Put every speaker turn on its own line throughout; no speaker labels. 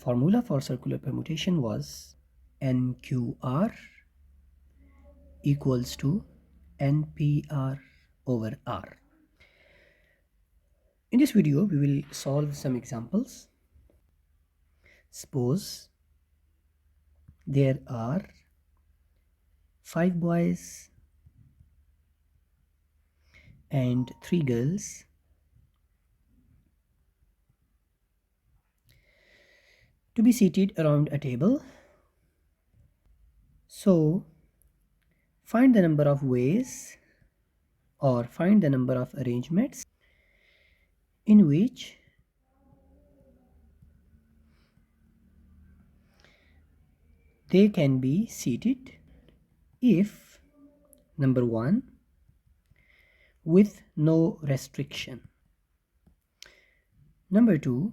formula for circular permutation was NQR equals to NPR over R. In this video, we will solve some examples. Suppose there are 5 boys and 3 girls to be seated around a table. So, find the number of ways or find the number of arrangements in which they can be seated if number 1 with no restriction, number 2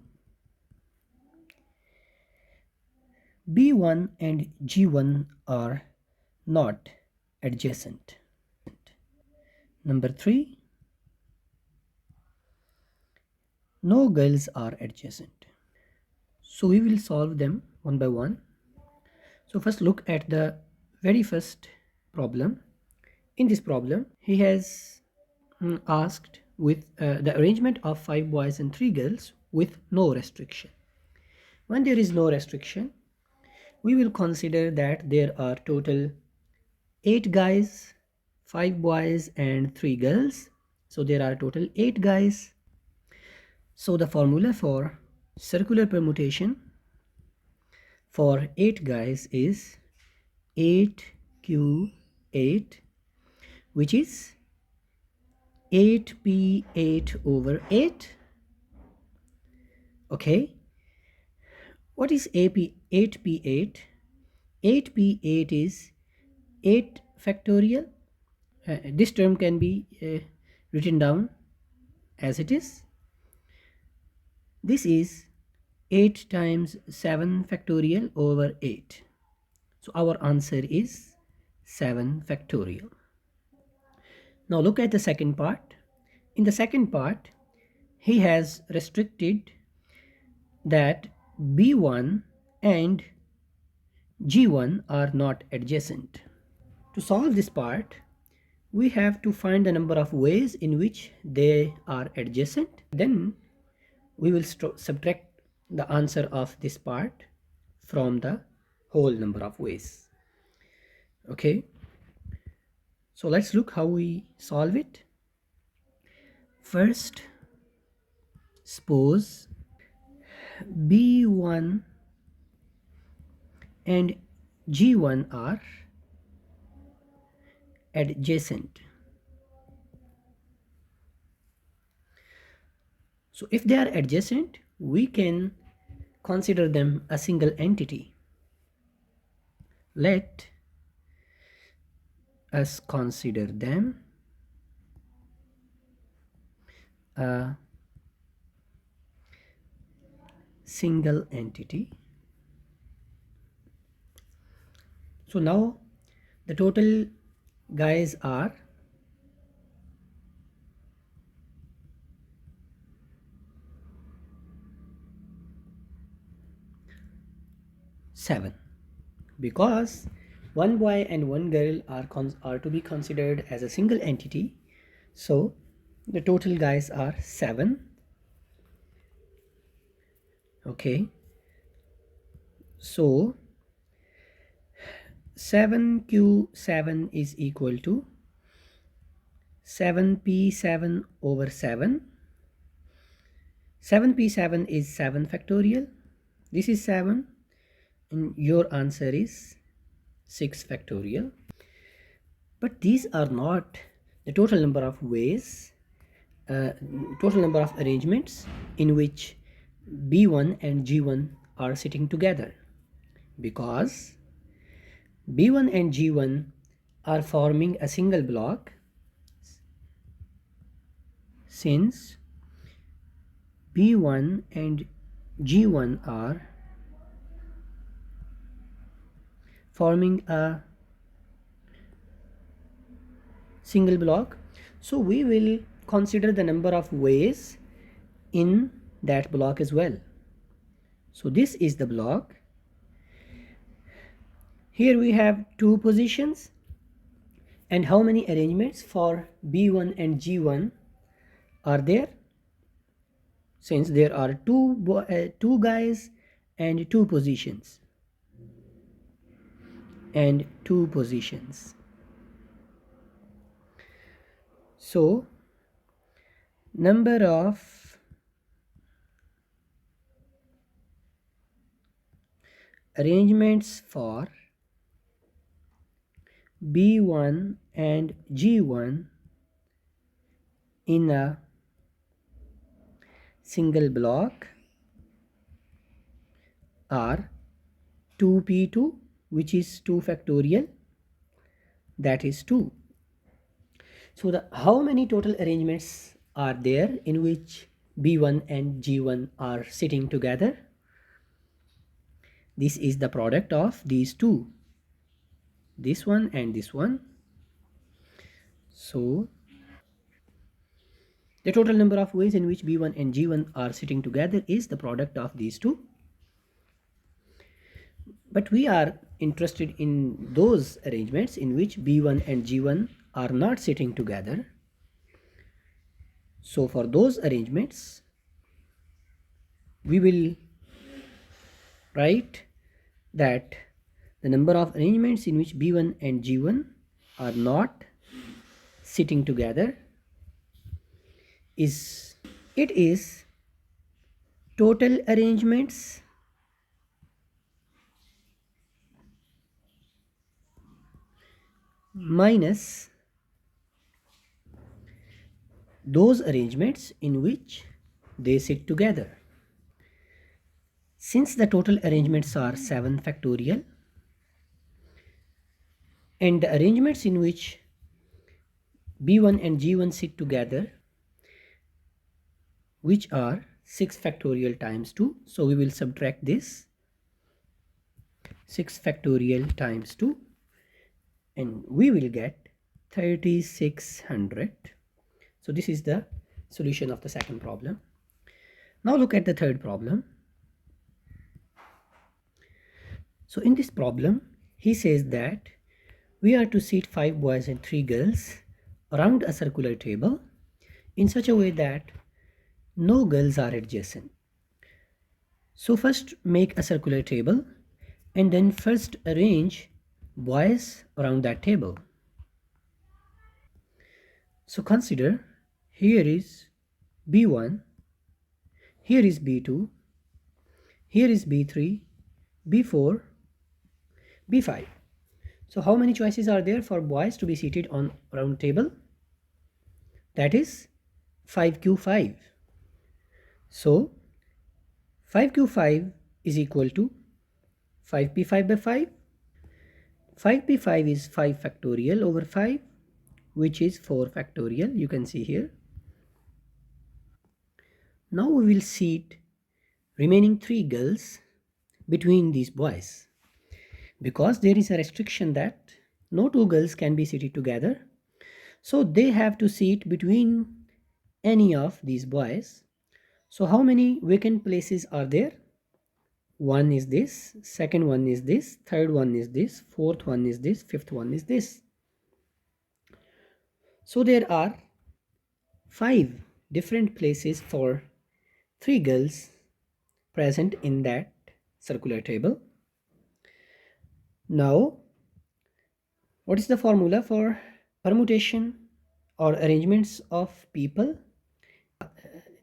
B1 and G1 are not adjacent, number 3 no girls are adjacent. So we will solve them one by one. So first look at the very first problem. In this problem, he has asked with the arrangement of 5 boys and 3 girls with no restriction. When there is no restriction, we will consider that there are total 8 guys, 5 boys and 3 girls. So there are total 8 guys. So the formula for circular permutation for 8 guys is 8Q8, which is 8P8 over 8. Okay. What is 8P8? 8P8 is 8 factorial. This term can be written down as it is. This is 8 times 7 factorial over 8. So our answer is 7 factorial. Now look at the second part. In the second part, he has restricted that B1 and G1 are not adjacent. To solve this part, we have to find the number of ways in which they are adjacent. Then we will subtract the answer of this part from the whole number of ways. Okay, so let's look how we solve it. First, suppose B1 and G1 are adjacent. So if they are adjacent, we can consider them a single entity. Let us consider them a single entity. So now the total guys are 7, because 1 boy and 1 girl are to be considered as a single entity. So the total guys are 7. Okay, so 7Q7 is equal to 7P7 over 7. 7P7 is 7 factorial. This is 7 and your answer is 6 factorial. But these are not the total number of ways, total number of arrangements in which B1 and G1 are sitting together, because B1 and G1 are forming a single block since B1 and G1 are forming a single block. So we will consider the number of ways in that block as well. So this is the block. Here we have two positions, and how many arrangements for B1 and G1 are there? Since there are two guys and two positions and two positions. So number of arrangements for B1 and G1 in a single block are 2p2, which is 2 factorial, that is 2. So how many total arrangements are there in which B1 and G1 are sitting together? This is the product of these two, this one and this one. So the total number of ways in which B1 and G1 are sitting together is the product of these two. But we are interested in those arrangements in which B1 and G1 are not sitting together. So for those arrangements, we will write that the number of arrangements in which B1 and G1 are not sitting together is, it is total arrangements minus those arrangements in which they sit together. Since the total arrangements are 7 factorial and the arrangements in which B1 and G1 sit together, which are 6 factorial times 2, so we will subtract this 6 factorial times 2 and we will get 3600. So this is the solution of the second problem. Now look at the third problem. So in this problem, he says that we are to seat 5 boys and 3 girls around a circular table in such a way that no girls are adjacent. So first make a circular table and then first arrange boys around that table. So consider, here is B1, here is B2, here is B3, B4, B5. So how many choices are there for boys to be seated on round table? That is 5q5. So 5q5 is equal to 5p5 by 5. 5p5 is 5 factorial over 5, which is 4 factorial, you can see here. Now we will seat remaining 3 girls between these boys, because there is a restriction that no 2 girls can be seated together. So they have to seat between any of these boys. So how many vacant places are there? One is this, second one is this, third one is this, fourth one is this, fifth one is this. So there are 5 different places for 3 girls present in that circular table. Now, what is the formula for permutation or arrangements of people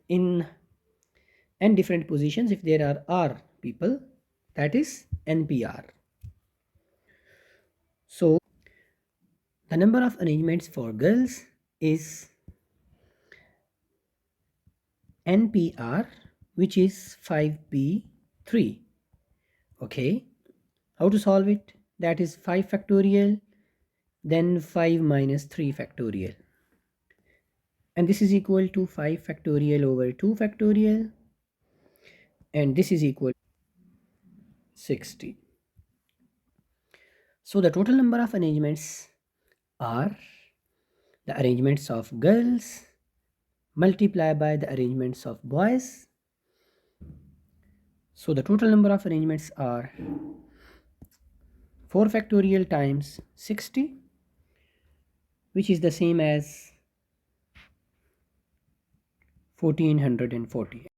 in n different positions if there are r people? That is NPR. So the number of arrangements for girls is NPR, which is 5p3. Okay, how to solve it? That is 5 factorial, then 5 minus 3 factorial, and this is equal to 5 factorial over 2 factorial, and this is equal to 60. So the total number of arrangements are the arrangements of girls multiplied by the arrangements of boys So the total number of arrangements are 4 factorial times 60, which is the same as 1440.